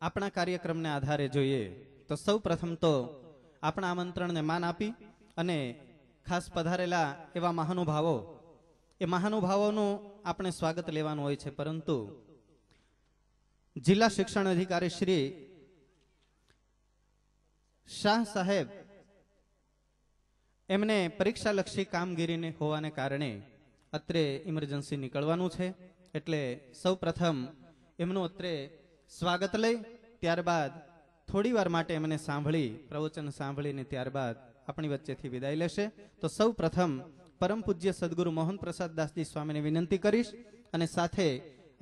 આપણા કાર્યક્રમને આધારે જોઈએ તો સૌ પ્રથમ તો આપણા આમંત્રણને માન આપી અને ખાસ પધારેલા એવા મહાનુભાવો, એ મહાનુભાવોનું આપણે સ્વાગત લેવાનું હોય છે, પરંતુ જિલ્લા શિક્ષણ અધિકારી શ્રી શાહ સાહેબ એમને પરીક્ષાલક્ષી કામગીરીને હોવાને કારણે અત્રે ઇમરજન્સી નીકળવાનું છે, એટલે સૌ પ્રથમ એમનું અત્રે સ્વાગત લઈ ત્યારબાદ થોડી વાર માટે એમને સાંભળી, પ્રવચન સાંભળીને ત્યારબાદ આપણી વચ્ચેથી વિદાય લેશે. તો સૌ પ્રથમ પરમ પૂજ્ય સદગુરુ મોહન પ્રસાદ દાસજી સ્વામીને વિનંતી કરીશ અને સાથે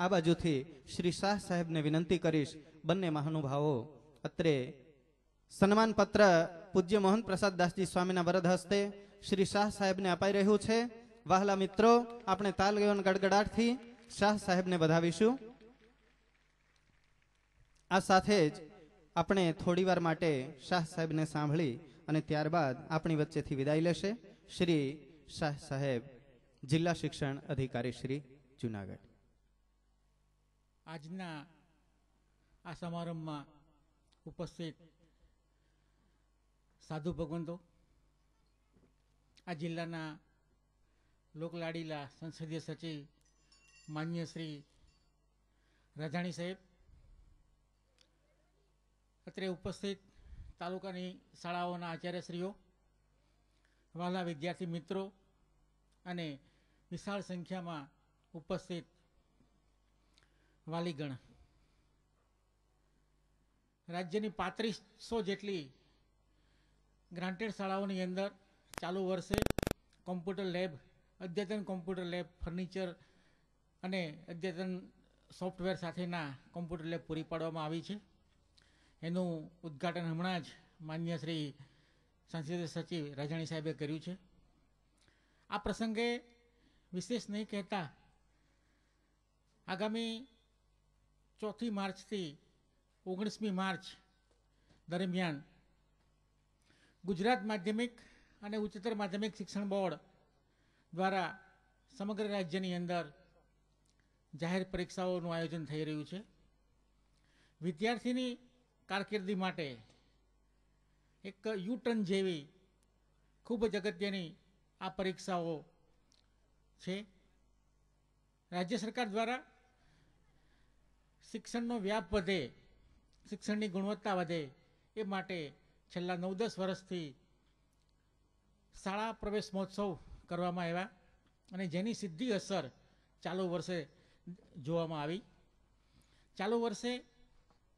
આ બાજુથી શ્રી શાહ સાહેબને વિનંતી કરીશ. બંને મહાનુભાવો અત્રે સન્માન પત્ર પૂજ્ય મોહન પ્રસાદ દાસજી સ્વામીના વરદ હસ્તે શ્રી શાહ સાહેબને અપાઈ રહ્યું છે. વહાલા મિત્રો, આપણે તાલગન ગડગડાટથી શાહ સાહેબને વધાવીશું. આ સાથે જ આપણે થોડી વાર માટે શાહ સાહેબને સાંભળી અને ત્યારબાદ આપણી વચ્ચેથી વિદાય લેશે શ્રી શાહ સાહેબ, જિલ્લા શિક્ષણ અધિકારી શ્રી જુનાગઢ. આજના આ સમારંભમાં ઉપસ્થિત સાધુ ભગવંતો, આ જિલ્લાના લોકલાડીલા સંસદીય સચિવ માન્ય શ્રી રાજાણી સાહેબ, અત્રે ઉપસ્થિત તાલુકાની શાળાઓના આચાર્યશ્રીઓ, વહાલા વિદ્યાર્થી મિત્રો અને વિશાળ સંખ્યામાં ઉપસ્થિત વાલીગણ, રાજ્યની 3500 જેટલી ગ્રાન્ટેડ શાળાઓની અંદર ચાલુ વર્ષે કોમ્પ્યુટર લેબ, અદ્યતન કોમ્પ્યુટર લેબ, ફર્નિચર અને અદ્યતન સોફ્ટવેર સાથેના કોમ્પ્યુટર લેબ પૂરી પાડવામાં આવી છે. એનું ઉદ્ઘાટન હમણાં જ માન્ય શ્રી સંસદીય સચિવ રાજાણી સાહેબે કર્યું છે. આ પ્રસંગે વિશેષ નહીં કહેતા, આગામી 4મી માર્ચથી 19મી માર્ચ દરમિયાન ગુજરાત માધ્યમિક અને ઉચ્ચતર માધ્યમિક શિક્ષણ બોર્ડ દ્વારા સમગ્ર રાજ્યની અંદર જાહેર પરીક્ષાઓનું આયોજન થઈ રહ્યું છે. વિદ્યાર્થીની કારકિર્દી માટે એક યુટર્ન જેવી ખૂબ જ અગત્યની આ પરીક્ષાઓ છે. રાજ્ય સરકાર દ્વારા શિક્ષણનો વ્યાપ વધે, શિક્ષણની ગુણવત્તા વધે એ માટે છેલ્લા 9-10 વર્ષથી શાળા પ્રવેશ મહોત્સવ કરવામાં આવ્યા અને જેની સીધી અસર ચાલુ વર્ષે જોવામાં આવી. ચાલુ વર્ષે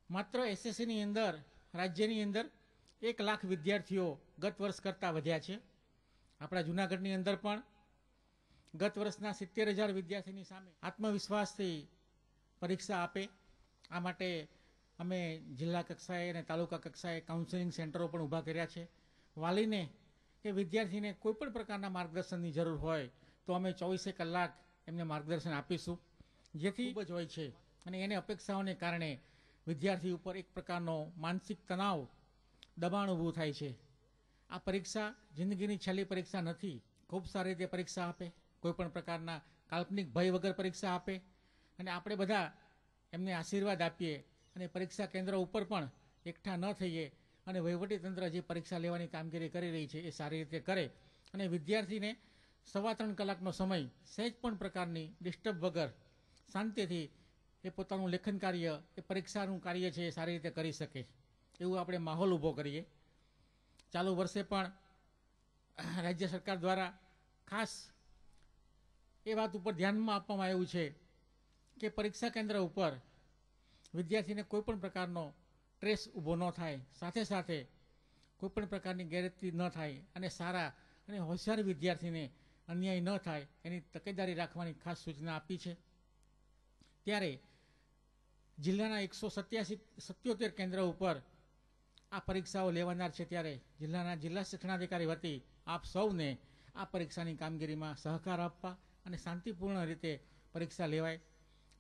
માત્ર એસએસસીની અંદર રાજ્યની અંદર 1 લાખ વિદ્યાર્થીઓ ગત વર્ષ કરતાં વધ્યા છે. આપણા જૂનાગઢની અંદર પણ ગત વર્ષના 70,000 વિદ્યાર્થીની સામે આત્મવિશ્વાસથી પરીક્ષા આપે, આ માટે અમે જિલ્લા કક્ષાએ અને તાલુકા કક્ષાએ કાઉન્સેલિંગ સેન્ટરો પણ ઊભા કર્યા છે. વાલીને કે વિદ્યાર્થીને કોઈ પણ પ્રકારના માર્ગદર્શનની જરૂર હોય તો અમે 24 કલાક એમને માર્ગદર્શન આપીશું, જેથી ખૂબ જ હોય છે અને એને અપેક્ષાઓને કારણે વિદ્યાર્થી ઉપર એક પ્રકારનો માનસિક તણાવ, દબાણ ઊભું થાય છે. આ પરીક્ષા જિંદગીની છેલ્લી પરીક્ષા નથી. ખૂબ સારી રીતે પરીક્ષા આપે, કોઈ પણ પ્રકારના કાલ્પનિક ભય વગર પરીક્ષા આપે અને આપણે બધા એમને આશીર્વાદ આપીએ અને પરીક્ષા કેન્દ્ર ઉપર પણ એકઠા ન થઈએ અને વહીવટીતંત્ર જે પરીક્ષા લેવાની કામગીરી કરી રહી છે એ સારી રીતે કરે અને વિદ્યાર્થીને 3.25 કલાકનો સમય સહેજ પણ પ્રકારની ડિસ્ટર્બ વગર શાંતિથી એ પોતાનું લેખન કાર્ય, એ પરીક્ષાનું કાર્ય છે એ સારી રીતે કરી શકે એવું આપણે માહોલ ઊભો કરીએ. ચાલુ વર્ષે પણ રાજ્ય સરકાર દ્વારા ખાસ એ વાત ઉપર ધ્યાનમાં આપવામાં આવ્યું છે કે પરીક્ષા કેન્દ્ર ઉપર વિદ્યાર્થીને કોઈ પણ પ્રકારનો સ્ટ્રેસ ઊભો ન થાય, સાથે સાથે કોઈ પણ પ્રકારની ગેરરીતિ ન થાય અને સારા અને હોશિયાર વિદ્યાર્થીને અન્યાય ન થાય એની તકેદારી રાખવાની ખાસ સૂચના આપી છે. ત્યારે જિલ્લાના 177 કેન્દ્ર ઉપર આ પરીક્ષાઓ લેવાનાર છે. ત્યારે જિલ્લા શિક્ષણાધિકારી વતી આપ સૌને આ પરીક્ષાની કામગીરીમાં સહકાર આપવા અને શાંતિપૂર્ણ રીતે પરીક્ષા લેવાય,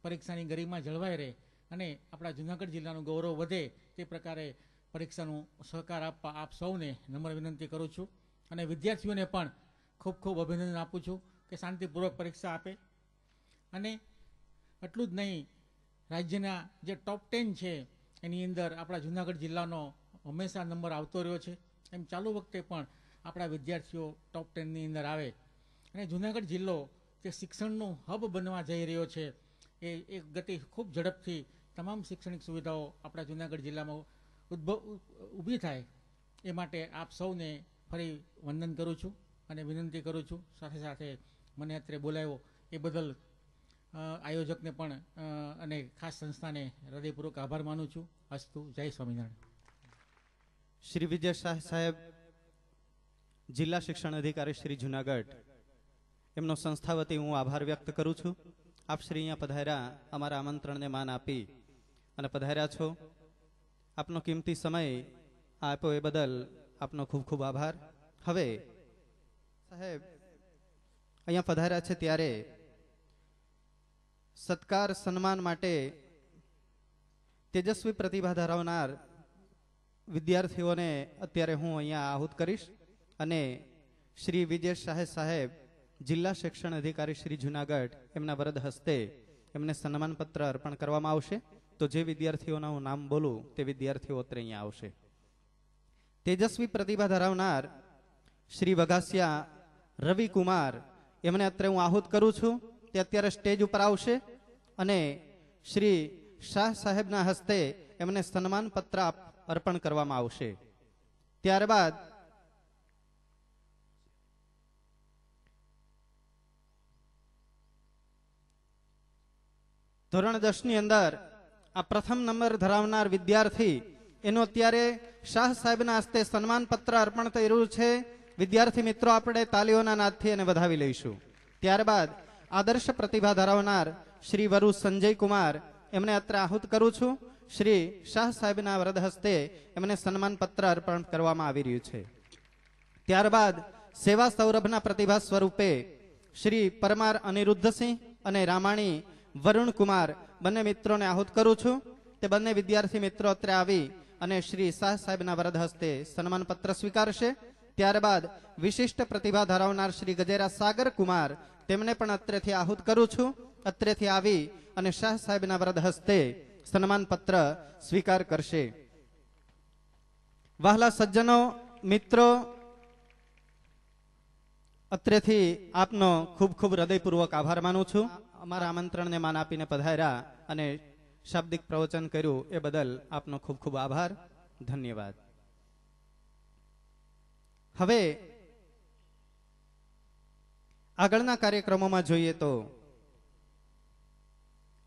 પરીક્ષાની ગરિમા જળવાઈ રહે અને આપણા જૂનાગઢ જિલ્લાનું ગૌરવ વધે તે પ્રકારે પરીક્ષાનું સહકાર આપવા આપ સૌને નમ્ર વિનંતી કરું છું અને વિદ્યાર્થીઓને પણ ખૂબ ખૂબ અભિનંદન આપું છું કે શાંતિપૂર્વક પરીક્ષા આપે. અને એટલું જ નહીં, રાજ્યના જે ટોપ 10 છે એની અંદર આપણા જુનાગઢ જિલ્લાનો હંમેશા નંબર આવતો રહ્યો છે. એમ ચાલુ વખતે પણ આપણા વિદ્યાર્થીઓ ટોપ 10ની અંદર આવે અને જુનાગઢ જિલ્લો જે શિક્ષણનું હબ બનવા જઈ રહ્યો છે એ એક ગતિ ખૂબ ઝડપથી તમામ શૈક્ષણિક સુવિધાઓ આપણા જુનાગઢ જિલ્લામાં ઊભી થાય એ માટે આપ સૌને ફરી વંદન કરું છું અને વિનંતી કરું છું. સાથે સાથે મને અત્રે બોલાવ્યો એ બદલ આયોજકને પણ અને ખાસ સંસ્થાને હૃદયપૂર્વક આભાર માનું છું. અસ્તુ. જય સ્વામિનારાયણ. શ્રી વિજય શાહ સાહેબ, જિલ્લા શિક્ષણ અધિકારી શ્રી જુનાગઢ, એમનો સંસ્થા વતી હું આભાર વ્યક્ત કરું છું. આપ શ્રી અહીંયા પધાર્યા, અમારા આમંત્રણને માન આપી અને પધાર્યા છો. આપનો કિંમતી સમય આપ્યો એ બદલ આપનો ખૂબ ખૂબ આભાર. હવે સાહેબ અહીંયા પધાર્યા છે ત્યારે સત્કાર સન્માન માટે તેજસ્વી પ્રતિભા ધરાવનાર વિદ્યાર્થીઓને અત્યારે હું અહીંયા આહુત કરીશ અને શ્રી વિજય શાહ સાહેબ, જિલ્લા શિક્ષણ અધિકારી શ્રી જુનાગઢ, એમના વરદ હસ્તે એમને સન્માન પત્ર અર્પણ કરવામાં આવશે. તો જે વિદ્યાર્થીઓના હું નામ બોલું તે વિદ્યાર્થીઓ અત્રે અહીંયા આવશે. તેજસ્વી પ્રતિભા ધરાવનાર શ્રી વઘાસિયા રવિકુમાર, એમને અત્રે હું આહુત કરું છું. તે અત્યારે સ્ટેજ ઉપર આવશે અને શ્રી શાહ સાહેબના હસ્તે એમને સન્માન પત્ર અર્પણ કરવામાં આવશે. ત્યારબાદ ધોરણ 10 ની અંદર આ પ્રથમ નંબર ધરાવનાર વિદ્યાર્થી, એનું અત્યારે શાહ સાહેબના હસ્તે સન્માન પત્ર અર્પણ થઈ રહ્યું છે. વિદ્યાર્થી મિત્રો, આપણે તાલીઓના નાદથી એને વધાવી લઈશું. ત્યારબાદ આદર્શ પ્રતિભા ધરાવનાર શ્રી વરુ સંજય કુમાર, એમને અત્રે આહુત કરું છું. શ્રી શાહ સાહેબના વરદ હસ્તે એમને સન્માન પત્ર અર્પણ કરવામાં આવી રહ્યું છે. ત્યારબાદ સેવા સૌરભના પ્રતિભા સ્વરૂપે શ્રી પરમાર અનિરુદ્ધસિંહ અને રામાણી વરુણ કુમાર, બંને મિત્રોને આહુત કરું છું. તે બંને વિદ્યાર્થી મિત્રો અત્રે આવી અને શ્રી શાહ સાહેબના વરદ હસ્તે સન્માન પત્ર સ્વીકારશે. ત્યારબાદ વિશિષ્ટ પ્રતિભા ધરાવનાર શ્રી ગજેરા સાગર કુમાર, તેમને પણ અત્રેથી આહુત કરું છું. અત્રેથી આવી અને શાહ સાહેબના વરદ હસ્તે સન્માન પત્ર સ્વીકાર કરશે. વહાલા સજ્જનો, મિત્રો, અત્રેથી આપનો ખૂબ ખૂબ હૃદયપૂર્વક આભાર માનું છું. અમારા આમંત્રણને માન આપીને પધાર્યા અને શાબ્દિક પ્રવચન કર્યું એ બદલ આપનો ખૂબ ખૂબ આભાર. ધન્યવાદ. હવે આગળના કાર્યક્રમોમાં જોઈએ તો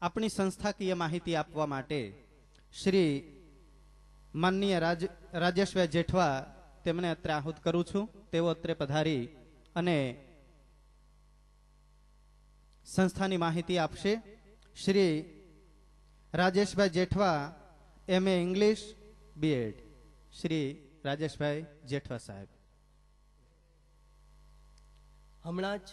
આપણી સંસ્થાકીય માહિતી આપવા માટે શ્રી માનનીય રાજેશભાઈ જેઠવા, તેમને અત્રે આહુત કરું છું. તેઓ અત્રે પધારી અને સંસ્થાની માહિતી આપશે. Shri Rajeshbhai Jethwa, MA English, BEd. Shri Rajeshbhai Jethwa સાહેબ. હમણાં જ